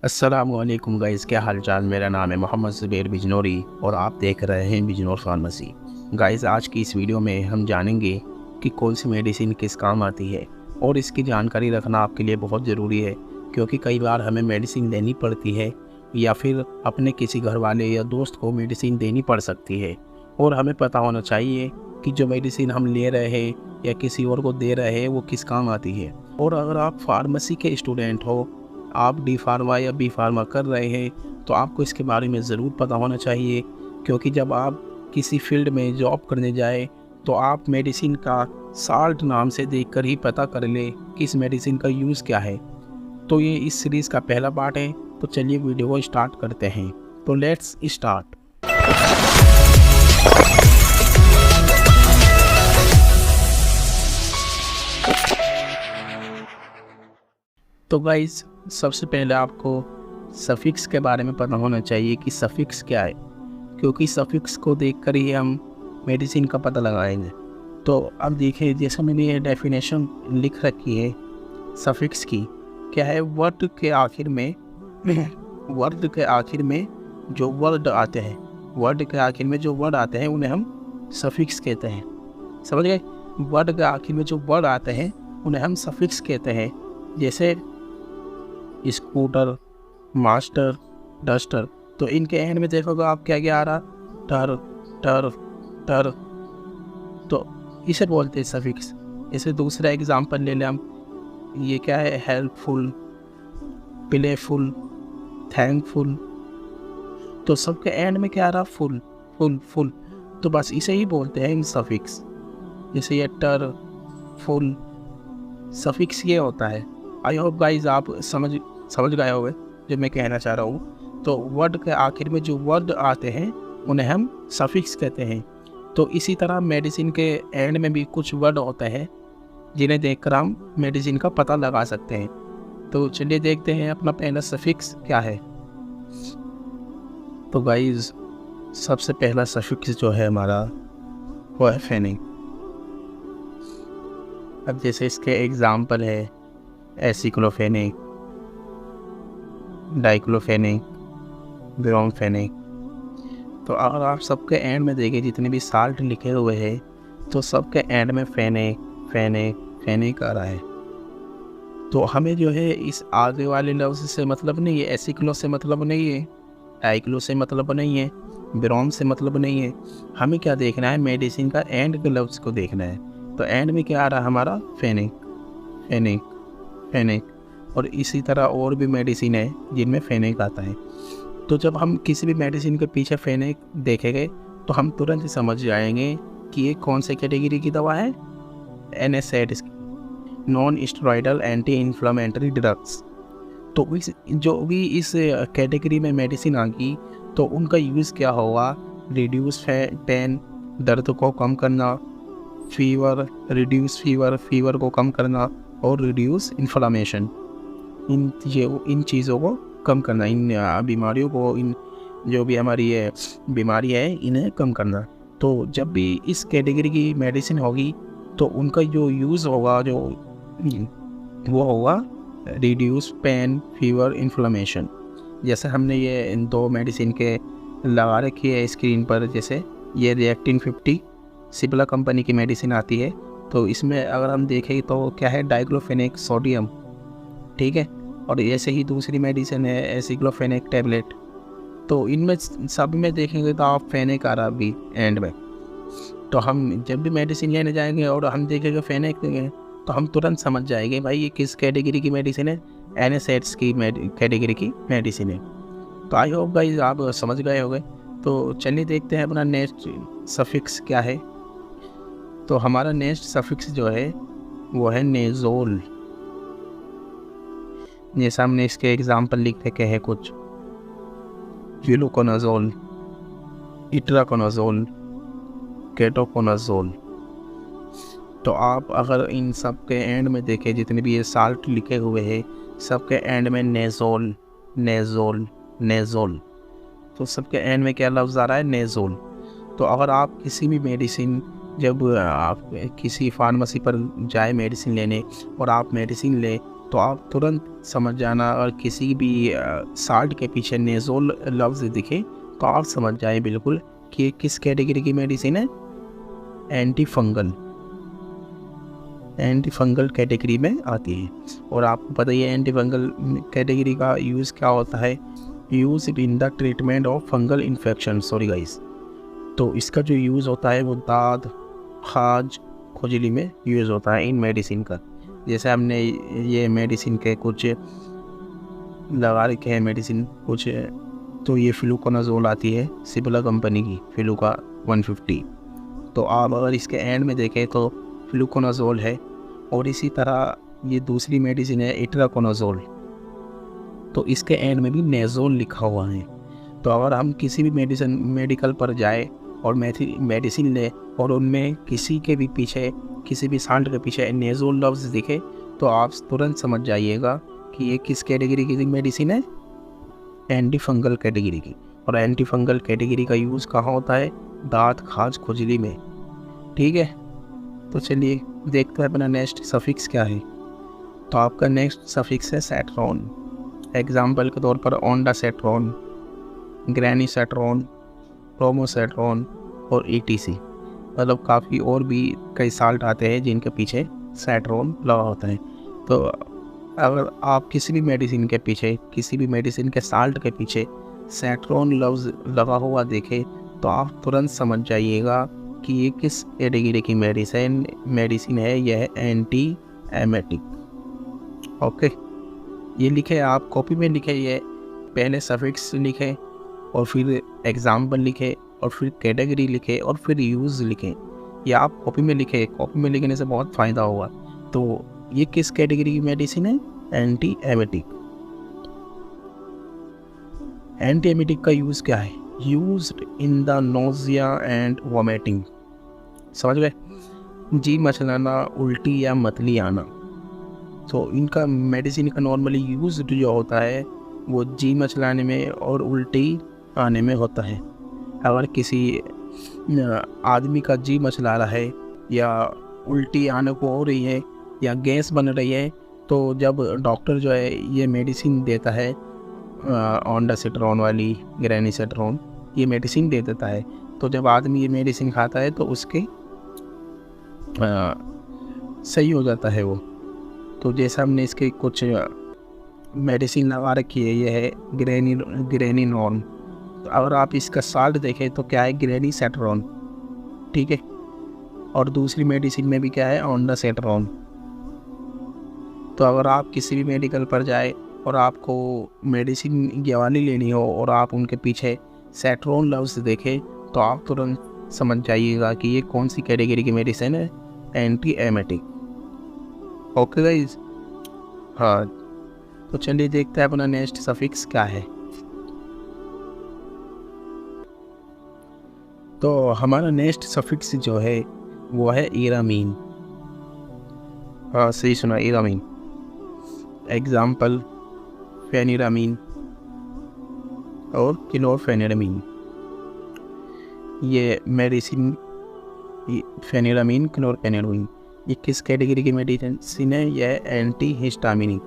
अस्सलामुअलैकुम गाइस, क्या हाल चाल। मेरा नाम है मोहम्मद ज़ुबैर बिजनौरी और आप देख रहे हैं बिजनौर फार्मेसी। गाइस, आज की इस वीडियो में हम जानेंगे कि कौन सी मेडिसिन किस काम आती है और इसकी जानकारी रखना आपके लिए बहुत ज़रूरी है, क्योंकि कई बार हमें मेडिसिन लेनी पड़ती है या फिर अपने किसी घर वाले या दोस्त को मेडिसिन देनी पड़ सकती है और हमें पता होना चाहिए कि जो मेडिसिन हम ले रहे हैं या किसी और को दे रहे हैं वो किस काम आती है। और अगर आप फार्मेसी के स्टूडेंट हो, आप डी फार्मा या बी फार्मा कर रहे हैं, तो आपको इसके बारे में ज़रूर पता होना चाहिए, क्योंकि जब आप किसी फील्ड में जॉब करने जाए तो आप मेडिसिन का साल्ट नाम से देखकर ही पता कर ले कि इस मेडिसिन का यूज़ क्या है। तो ये इस सीरीज़ का पहला पार्ट है, तो चलिए वीडियो को स्टार्ट करते हैं। तो लेट्स स्टार्ट। तो गाइस, सबसे पहले आपको सफिक्स के बारे में पता होना चाहिए कि सफिक्स क्या है, क्योंकि सफिक्स को देखकर ही हम मेडिसिन का पता लगाएंगे। तो अब देखिए, जैसे मैंने ये डेफिनेशन लिख रखी है सफिक्स की, क्या है। वर्ड के आखिर में वर्ड के आखिर में जो वर्ड आते हैं, वर्ड के आखिर में जो वर्ड आते हैं उन्हें हम सफिक्स कहते हैं। समझ गए? वर्ड के आखिर में जो वर्ड आते हैं उन्हें हम सफिक्स कहते हैं। जैसे स्कूटर, मास्टर, डस्टर, तो इनके एंड में देखोगे आप क्या क्या आ रहा, टर टर टर, तो इसे बोलते हैं सफिक्स। इसे दूसरा एग्जांपल ले लें हम, ये क्या है, हेल्पफुल, प्लेफुल, थैंकफुल, तो सबके एंड में क्या आ रहा, फुल फुल फुल, तो बस इसे ही बोलते हैं इन सफिक्स। जैसे ये टर, फुल, सफिक्स ये होता है। आई होप गाइज आप समझ गए होंगे जो मैं कहना चाह रहा हूँ। तो वर्ड के आखिर में जो वर्ड आते हैं उन्हें हम सफिक्स कहते हैं। तो इसी तरह मेडिसिन के एंड में भी कुछ वर्ड होते हैं जिन्हें देखकर हम मेडिसिन का पता लगा सकते हैं। तो चलिए देखते हैं अपना पहला सफिक्स क्या है। तो गाइज, सबसे पहला सफिक्स जो है हमारा वो है फेनिक। अब जैसे इसके एग्जाम्पल है एसिक्लोफेनिक, डाइक्लोफेनिक, ब्रोमफेनिक। तो अगर आप सबके एंड में देखें जितने भी साल्ट लिखे हुए हैं, तो सबके एंड में फेनिक फेनिक फेनिक आ रहा है। तो हमें जो है इस आगे वाले लफ्ज़ से मतलब नहीं है, एसिक्लो से मतलब नहीं है, डाइक्लो से मतलब नहीं है, ब्रोम से मतलब नहीं है। हमें क्या देखना है, मेडिसिन का एंड के लफ्ज़ को देखना है। तो एंड में क्या आ रहा है हमारा, फेनिक फेनिक फेनिक। और इसी तरह और भी मेडिसिन है जिनमें फेनिक आता है। तो जब हम किसी भी मेडिसिन के पीछे फेनिक देखेंगे तो हम तुरंत ही समझ जाएंगे कि ये कौन से कैटेगरी की दवा है, NSAIDs, non steroidal anti inflammatory drugs. तो जो भी इस कैटेगरी में मेडिसिन आ गई तो उनका यूज़ क्या होगा, रिड्यूस पेन, दर्द को कम करना, फीवर, रिड्यूस फीवर को कम करना, और रिड्यूस इन्फ्लामेशन, इन चीज़ों को कम करना, इन बीमारियों को, इन जो भी हमारी ये बीमारी है इन्हें कम करना। तो जब भी इस कैटेगरी की मेडिसिन होगी तो उनका जो यूज़ होगा वो होगा रिड्यूस पेन, फीवर, इन्फ्लामेशन। जैसे हमने ये इन दो मेडिसिन के लगा रखी है स्क्रीन पर, जैसे ये रिएक्टिन 50 सिप्ला कंपनी की मेडिसिन आती है। तो इसमें अगर हम देखें तो क्या है, डाइक्लोफेनेक सोडियम, ठीक है। और ऐसे ही दूसरी मेडिसिन है एसिक्लोफेनेक टैबलेट। तो इनमें सब में देखेंगे तो आप फेनेक आ रहा भी एंड में। तो हम जब भी मेडिसिन लेने जाएंगे और हम देखेंगे फेनेक देंगे तो हम तुरंत समझ जाएंगे भाई ये किस कैटेगरी की मेडिसिन है, NSAIDs की कैटेगरी की मेडिसिन है। तो आई होप गाइस आप समझ गए होंगे। तो चलिए देखते हैं अपना नेक्स्ट सफिक्स क्या है। तो हमारा नेक्स्ट सफिक्स जो है वो है नेज़ोल। जैसे हमने इसके एग्जाम्पल लिख रखे हैं कुछ, व्यूलोकोनाजोल, इट्राकोनाजोल, केटोकोनाजोल। तो आप अगर इन सब के एंड में देखें जितने भी ये साल्ट लिखे हुए हैं, सबके एंड में नेज़ोल नेज़ोल नेज़ोल, तो सबके एंड में क्या लफ्ज़ आ रहा है, नेज़ोल। तो अगर आप किसी भी मेडिसिन, जब आप किसी फार्मेसी पर जाए मेडिसिन लेने और आप मेडिसिन लें तो आप तुरंत समझ जाना। और किसी भी साल्ट के पीछे नेज़ोल लफ्ज़ दिखे तो आप समझ जाए बिल्कुल कि किस कैटेगरी की मेडिसिन है। एंटी फंगल कैटेगरी में आती है। और आपको पता ही है एंटी फंगल कैटेगरी का यूज़ क्या होता है, use in the treatment of fungal infection. Sorry guys, तो इसका जो यूज़ होता है वो दाद, खाज, खुजली में यूज़ होता है इन मेडिसिन का। जैसे हमने ये मेडिसिन के कुछ लगा रखे हैं मेडिसिन कुछ, तो ये फ्लूकोनाजोल आती है सिबला कंपनी की, फ्लूका 150। तो आप अगर इसके एंड में देखें तो फ्लूकोनाजोल है। और इसी तरह ये दूसरी मेडिसिन है इट्राकोनाजोल, तो इसके एंड में भी नेज़ोल लिखा हुआ है। तो अगर हम किसी भी मेडिकल पर जाए और मेडिसिन ले और उनमें किसी के भी पीछे, किसी भी साल्ट के पीछे नेज़ोल लफ्ज़ दिखे तो आप तुरंत समझ जाइएगा कि ये किस कैटेगरी की मेडिसिन है, एंटी फंगल कैटेगरी की। और एंटी फंगल कैटेगरी का यूज़ कहाँ होता है, दांत, खाज, खुजली में। ठीक है, तो चलिए देखते हैं अपना नेक्स्ट सफिक्स क्या है। तो आपका नेक्स्ट सफिक्स है सेट्रॉन। एग्जाम्पल के तौर पर ओंडासेट्रॉन, ग्रेनीसेट्रॉन, प्रोमोसेट्रॉन और ETC। मतलब काफ़ी और भी कई साल्ट आते हैं जिनके पीछे सेट्रॉन लगा होता है। तो अगर आप किसी भी मेडिसिन के पीछे, किसी भी मेडिसिन के साल्ट के पीछे सेट्रॉन लफ्ज़ लगा हुआ देखे तो आप तुरंत समझ जाइएगा कि ये किस कैटेगरी की मेडिसिन है। यह है एंटी एमेटिक। ओके, ये लिखे, आप कॉपी में लिखे, ये पहले सफिक्स लिखे और फिर एग्जाम्पल लिखे और फिर कैटेगरी लिखे और फिर यूज़ लिखे। ये आप कॉपी में लिखे, कॉपी में लिखने से बहुत फ़ायदा होगा। तो ये किस कैटेगरी की मेडिसिन है, एंटी एमेटिक। एंटी एमेटिक का यूज़ क्या है, used in the nausea and vomiting. समझ गए, जी मचलाना, उल्टी या मतली आना। तो इनका मेडिसिन का नॉर्मली यूज जो होता है वो जी मचलाने में और उल्टी आने में होता है। अगर किसी आदमी का जी मचला रहा है या उल्टी आने को हो रही है या गैस बन रही है तो जब डॉक्टर जो है ये मेडिसिन देता है, ओंडासेट्रॉन वाली, ग्रेनीसेट्रॉन, ये मेडिसिन दे देता है, तो जब आदमी ये मेडिसिन खाता है तो उसके सही हो जाता है वो। तो जैसा हमने इसके कुछ मेडिसिन लगा रखी है, ये है ग्रेनिनॉन। तो अगर आप इसका साल्ट देखें तो क्या है, ग्रेनीसेट्रॉन। ठीक है, और दूसरी मेडिसिन में भी क्या है, ओंडासेट्रॉन। तो अगर आप किसी भी मेडिकल पर जाए और आपको मेडिसिन ये वाली लेनी हो और आप उनके पीछे सेट्रॉन लफ्ज़ देखें तो आप तुरंत समझ जाइएगा कि ये कौन सी कैटेगरी की मेडिसिन है, एंटी एमेटिक। ओके गाइज, हाँ, तो चलिए देखते हैं अपना नेक्स्ट सफिक्स क्या है। तो हमारा नेक्स्ट सफिक्स जो है वो है इरामीन। हाँ सही सुना, इरामीन। एग्जाम्पल फेनिरामीन और क्लोरफेनिरामीन। ये मेडिसिन, फेनिरामीन, क्लोरफेनिरामीन, ये किस कैटेगरी की मेडिसिन है, यह एंटी हिस्टामिनिक।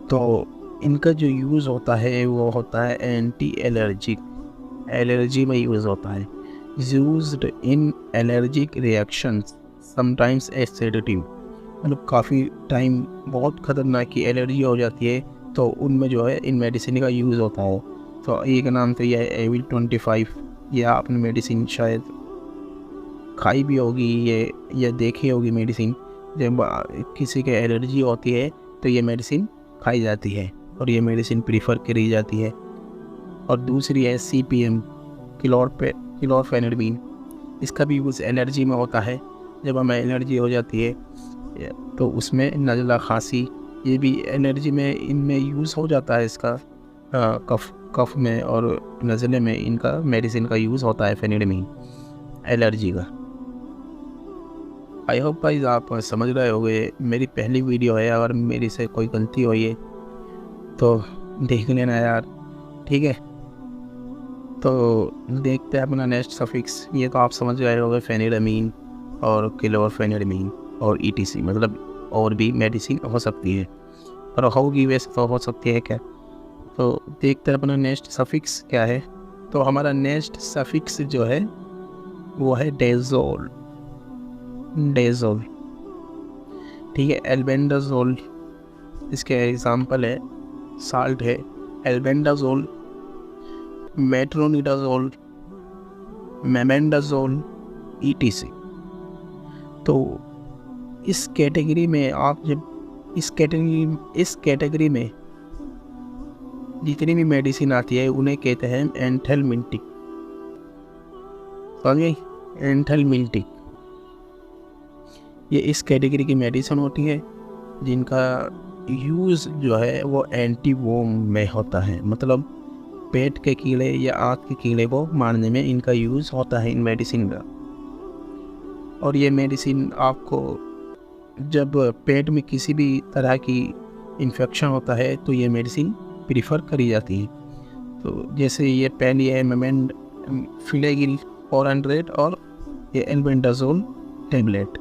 तो इनका जो यूज़ होता है वो होता है एंटी एलर्जिक, एलर्जी में यूज़ होता है। Used in allergic reactions sometimes as sedative. मतलब काफ़ी टाइम बहुत ख़तरनाक की एलर्जी हो जाती है तो उनमें जो है इन मेडिसिन का यूज़ होता है। तो एक नाम तो यह है एविल 25, या आपने मेडिसिन शायद खाई भी होगी ये या देखी होगी मेडिसिन। जब किसी के एलर्जी होती है तो ये मेडिसिन खाई जाती है और ये मेडिसिन प्रीफर करी जाती है। और दूसरी है CPM, क्लोरफेनिरामीन। इसका भी यूज़ एलर्जी में होता है। जब हमें एलर्जी हो जाती है तो उसमें नज़ला, खांसी, ये भी एलर्जी में इनमें यूज़ हो जाता है इसका। कफ में और नज़ले में इनका मेडिसिन का यूज़ होता है फेनिरामीन, एलर्जी का। आई होप गाइस आप समझ रहे होंगे। मेरी पहली वीडियो है, अगर मेरी से कोई गलती हुई है तो देख लेना यार, ठीक है। तो देखते हैं अपना नेक्स्ट सफिक्स। ये तो आप समझ रहे होंगे फेनिरामीन और क्लोरफेनिडमीन और ETC, मतलब और भी मेडिसिन हो सकती है, पर होगी वैसे तो हो सकती है क्या। तो देखते हैं अपना नेक्स्ट सफिक्स क्या है। तो हमारा नेक्स्ट सफिक्स जो है वो है डेजोल। डेजोल, ठीक है। एल्बेंडाजोल इसके एग्जाम्पल है, साल्ट है एल्बेंडाजोल, मेट्रोनिडाजोल, मेमेंडाजोल, ETC। तो इस कैटेगरी में आप जब इस कैटेगरी में जितनी भी मेडिसिन आती है उन्हें कहते हैं एंथेलमिंटिक। समझे, एंथेलमिंटिक ये इस कैटेगरी की मेडिसिन होती है जिनका यूज़ जो है वो एंटीवोम में होता है, मतलब पेट के कीड़े या आँख के कीड़े को मारने में इनका यूज़ होता है इन मेडिसिन का। और ये मेडिसिन आपको जब पेट में किसी भी तरह की इन्फेक्शन होता है तो ये मेडिसिन प्रीफर करी जाती है। तो जैसे ये पहली है फिलेगिल 400 और ये एल्बेंडाजोल टैबलेट।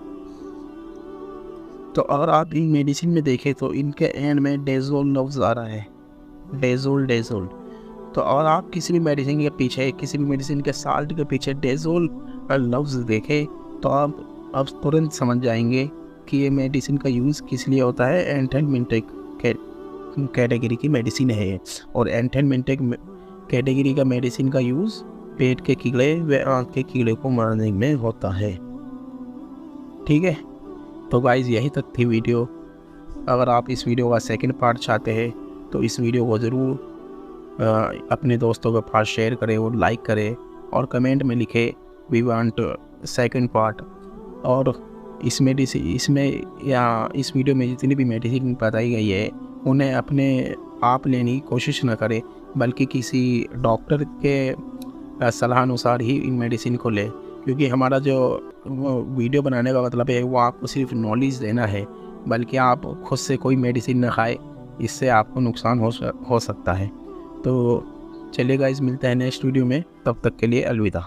तो अगर आप इन मेडिसिन में देखें तो इनके एंड में डेजोल लफ्ज़ आ रहा है, डेजोल डेजोल। तो अगर आप किसी भी मेडिसिन के पीछे, किसी भी मेडिसिन के साल्ट के पीछे डेजोल लफ्ज़ देखें तो आप तुरंत समझ जाएंगे कि ये मेडिसिन का यूज़ किस लिए होता है। एंथेलमिंटिक कैटेगरी की मेडिसिन है ये, और एंथेलमिंटिक कैटेगरी का मेडिसिन का यूज़ पेट के कीड़े व आँख के कीड़े को मारने में होता है। ठीक है, तो गाइज़ यही तक थी वीडियो। अगर आप इस वीडियो का सेकंड पार्ट चाहते हैं तो इस वीडियो को ज़रूर अपने दोस्तों के पास शेयर करें और लाइक करें और कमेंट में लिखें वी वांट सेकंड पार्ट। और इस वीडियो में जितनी भी मेडिसिन बताई गई है उन्हें अपने आप लेने की कोशिश न करें, बल्कि किसी डॉक्टर के सलाह अनुसार ही इन मेडिसिन को लें, क्योंकि हमारा जो वीडियो बनाने का मतलब है वो आपको सिर्फ नॉलेज देना है, बल्कि आप खुद से कोई मेडिसिन न खाए, इससे आपको नुकसान हो सकता है। तो चलिए गाइस, मिलते हैं नेक्स्ट वीडियो में, तब तक के लिए अलविदा।